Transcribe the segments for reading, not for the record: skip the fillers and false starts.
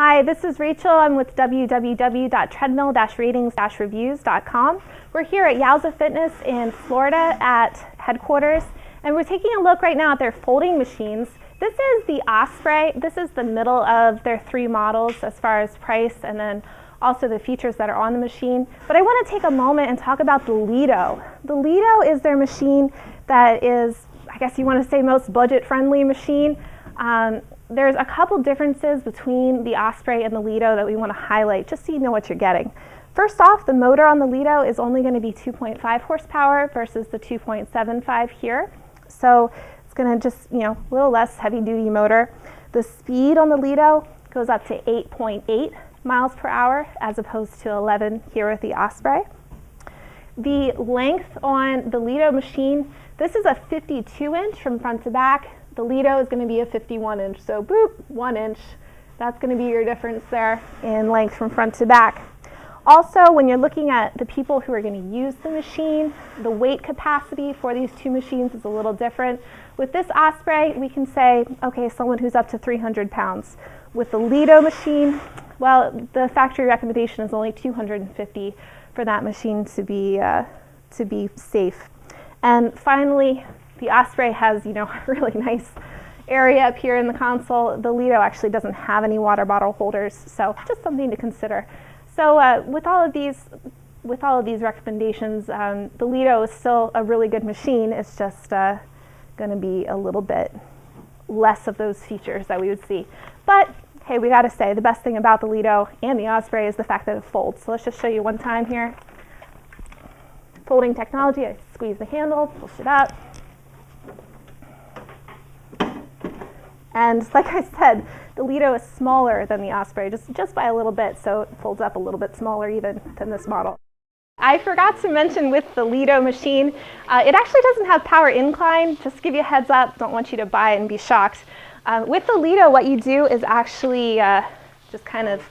Hi, this is Rachel. I'm with www.treadmill-ratings-reviews.com. We're here at Yowza Fitness in Florida at headquarters, and we're taking a look right now at their folding machines. This is the Osprey. This is the middle of their three models as far as price and then also the features that are on the machine. But I want to take a moment and talk about the Lido. The Lido is their machine that is, I guess you want to say, most budget-friendly machine. There's a couple differences between the Osprey and the Lido that we want to highlight just so you know what you're getting. First off, the motor on the Lido is only going to be 2.5 horsepower versus the 2.75 here. So it's going to just, a little less heavy-duty motor. The speed on the Lido goes up to 8.8 miles per hour as opposed to 11 here with the Osprey. The length on the Lido machine, this is a 52-inch from front to back. The Lido is going to be a 51-inch, so boop, 1 inch. That's going to be your difference there in length from front to back. Also, when you're looking at the people who are going to use the machine, the weight capacity for these two machines is a little different. With this Osprey, we can say, okay, someone who's up to 300 pounds. With the Lido machine, well, the factory recommendation is only 250 for that machine to be safe. And finally, the Osprey has, a really nice area up here in the console. The Lido actually doesn't have any water bottle holders, so just something to consider. So with all of these recommendations, the Lido is still a really good machine. It's just going to be a little bit less of those features that we would see. But hey, we got to say the best thing about the Lido and the Osprey is the fact that it folds. So let's just show you one time here. Folding technology. I squeeze the handle, push it up. And like I said, the Lido is smaller than the Osprey, just by a little bit, so it folds up a little bit smaller even than this model. I forgot to mention with the Lido machine, it actually doesn't have power incline. Just to give you a heads up, don't want you to buy it and be shocked. With the Lido, what you do is actually just kind of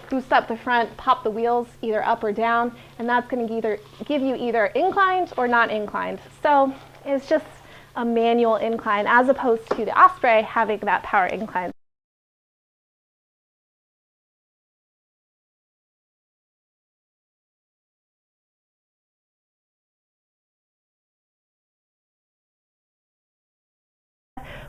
boost up the front, pop the wheels either up or down, and that's going to give you either inclined or not inclined. So it's just a manual incline as opposed to the Osprey having that power incline.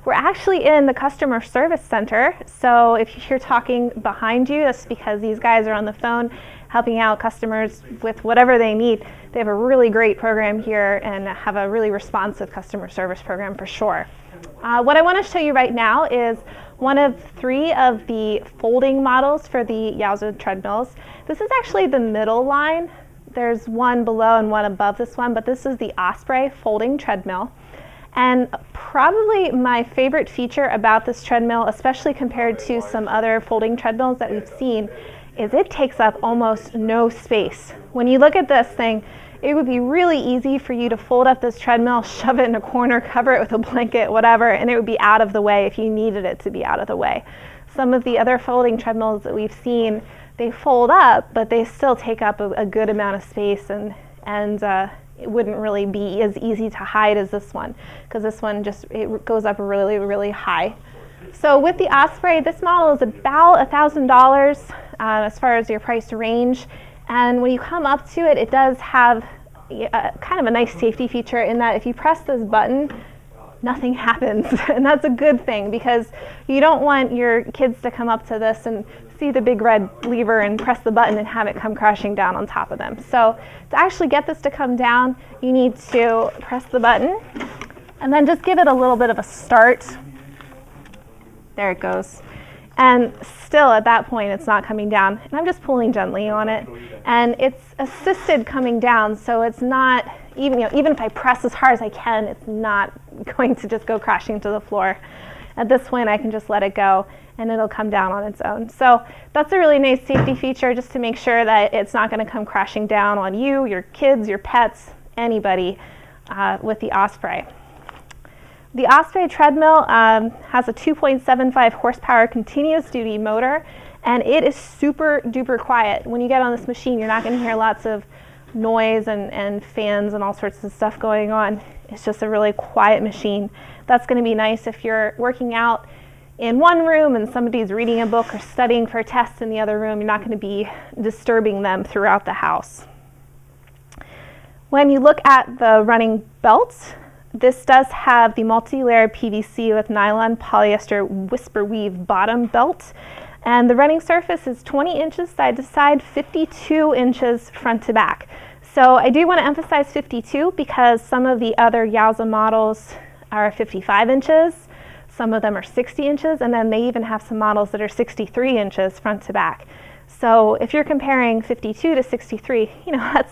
We're actually in the customer service center, so if you hear talking behind you, that's because these guys are on the phone helping out customers with whatever they need. They have a really great program here and have a really responsive customer service program for sure. What I want to show you right now is one of three of the folding models for the Yowza treadmills. This is actually the middle line. There's one below and one above this one, but this is the Osprey folding treadmill. And probably my favorite feature about this treadmill, especially compared to some other folding treadmills that we've seen, is it takes up almost no space. When you look at this thing, it would be really easy for you to fold up this treadmill, shove it in a corner, cover it with a blanket, whatever, and it would be out of the way if you needed it to be out of the way. Some of the other folding treadmills that we've seen, they fold up, but they still take up a good amount of space, and it wouldn't really be as easy to hide as this one, because this one it goes up really, really high. So with the Osprey, this model is about $1,000 as far as your price range. And when you come up to it, it does have kind of a nice safety feature in that if you press this button, nothing happens. And that's a good thing, because you don't want your kids to come up to this and see the big red lever and press the button and have it come crashing down on top of them. So to actually get this to come down, you need to press the button and then just give it a little bit of a start. There it goes. And still at that point it's not coming down. And I'm just pulling gently on it. And it's assisted coming down, so it's not, even if I press as hard as I can, it's not going to just go crashing to the floor. At this point I can just let it go and it'll come down on its own. So that's a really nice safety feature, just to make sure that it's not going to come crashing down on you, your kids, your pets, anybody with the Osprey. The Osprey treadmill has a 2.75 horsepower continuous duty motor, and it is super duper quiet. When you get on this machine, you're not going to hear lots of noise and fans and all sorts of stuff going on. It's just a really quiet machine. That's going to be nice if you're working out in one room and somebody's reading a book or studying for a test in the other room, you're not going to be disturbing them throughout the house. When you look at the running belt, this does have the multi-layer PVC with nylon polyester whisper weave bottom belt, and the running surface is 20 inches side to side, 52 inches front to back. So I do want to emphasize 52 because some of the other Yowza models are 55 inches. Some of them are 60 inches, and then they even have some models that are 63 inches front to back. So if you're comparing 52 to 63, you know,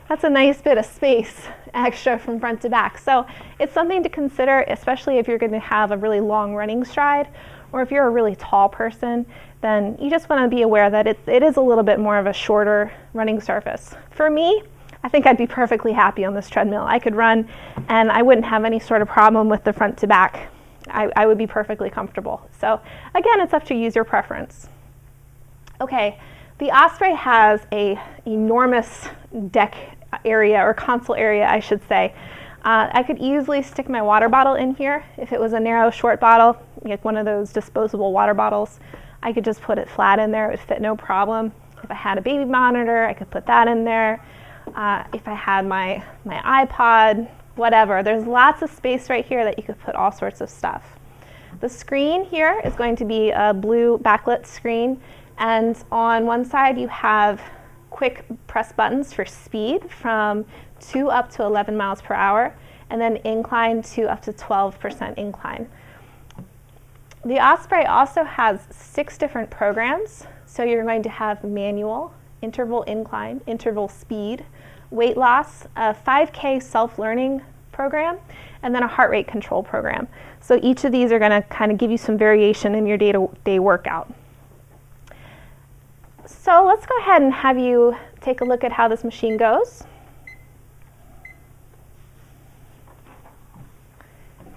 that's a nice bit of space extra from front to back. So it's something to consider, especially if you're going to have a really long running stride, or if you're a really tall person, then you just want to be aware that it is a little bit more of a shorter running surface. For me, I think I'd be perfectly happy on this treadmill. I could run and I wouldn't have any sort of problem with the front to back. I would be perfectly comfortable. So again, it's up to user preference. Okay, the Osprey has a enormous deck area, or console area, I should say. I could easily stick my water bottle in here. If it was a narrow, short bottle, like one of those disposable water bottles, I could just put it flat in there. It would fit no problem. If I had a baby monitor, I could put that in there. If I had my iPod, whatever. There's lots of space right here that you could put all sorts of stuff. The screen here is going to be a blue backlit screen, and on one side you have quick press buttons for speed from 2 up to 11 miles per hour, and then incline to up to 12% incline. The Osprey also has 6 different programs. So you're going to have manual, interval incline, interval speed, weight loss, a 5K self-learning program, and then a heart rate control program. So each of these are going to kind of give you some variation in your day-to-day workout. So let's go ahead and have you take a look at how this machine goes.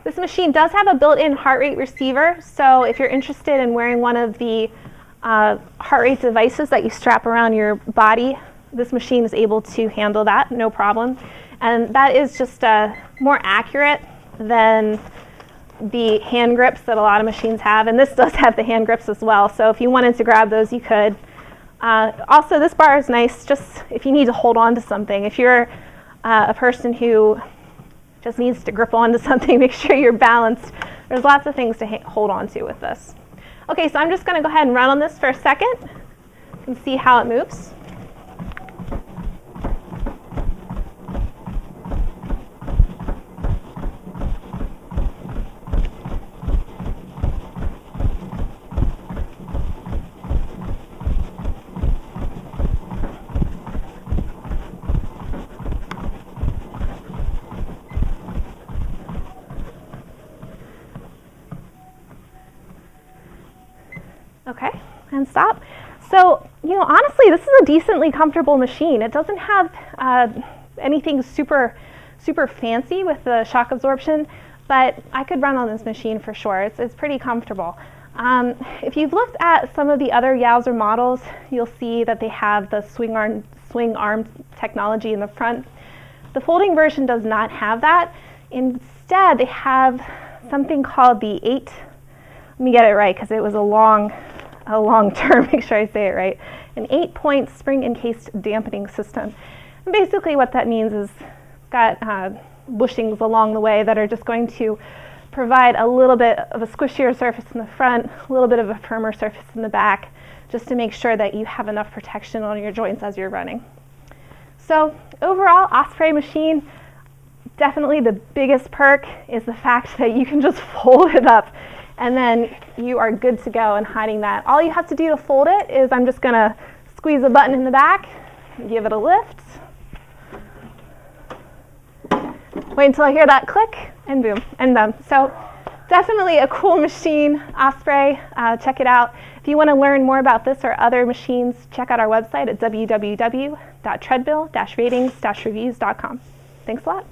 This machine does have a built-in heart rate receiver, so if you're interested in wearing one of the heart rate devices that you strap around your body, this machine is able to handle that, no problem. And that is just more accurate than the hand grips that a lot of machines have, and this does have the hand grips as well, so if you wanted to grab those, you could. Also, this bar is nice just if you need to hold on to something. If you're a person who just needs to grip onto something, make sure you're balanced. There's lots of things to hold on to with this. Okay, so I'm just going to go ahead and run on this for a second and see how it moves. Okay, and stop. So, you know, honestly, this is a decently comfortable machine. It doesn't have anything super fancy with the shock absorption, but I could run on this machine for sure. It's pretty comfortable. If you've looked at some of the other Yowza models, you'll see that they have the swing arm technology in the front. The folding version does not have that. Instead, they have something called the let me get it right because it was a long term, make sure I say it right, an 8-point spring encased dampening system. And basically what that means is it's got bushings along the way that are just going to provide a little bit of a squishier surface in the front, a little bit of a firmer surface in the back, just to make sure that you have enough protection on your joints as you're running. So overall, Osprey machine, definitely the biggest perk is the fact that you can just fold it up and then you are good to go in hiding that. All you have to do to fold it is I'm just going to squeeze a button in the back, give it a lift, wait until I hear that click, and boom, and done. So definitely a cool machine, Osprey. Check it out. If you want to learn more about this or other machines, check out our website at www.treadmill-ratings-reviews.com. Thanks a lot.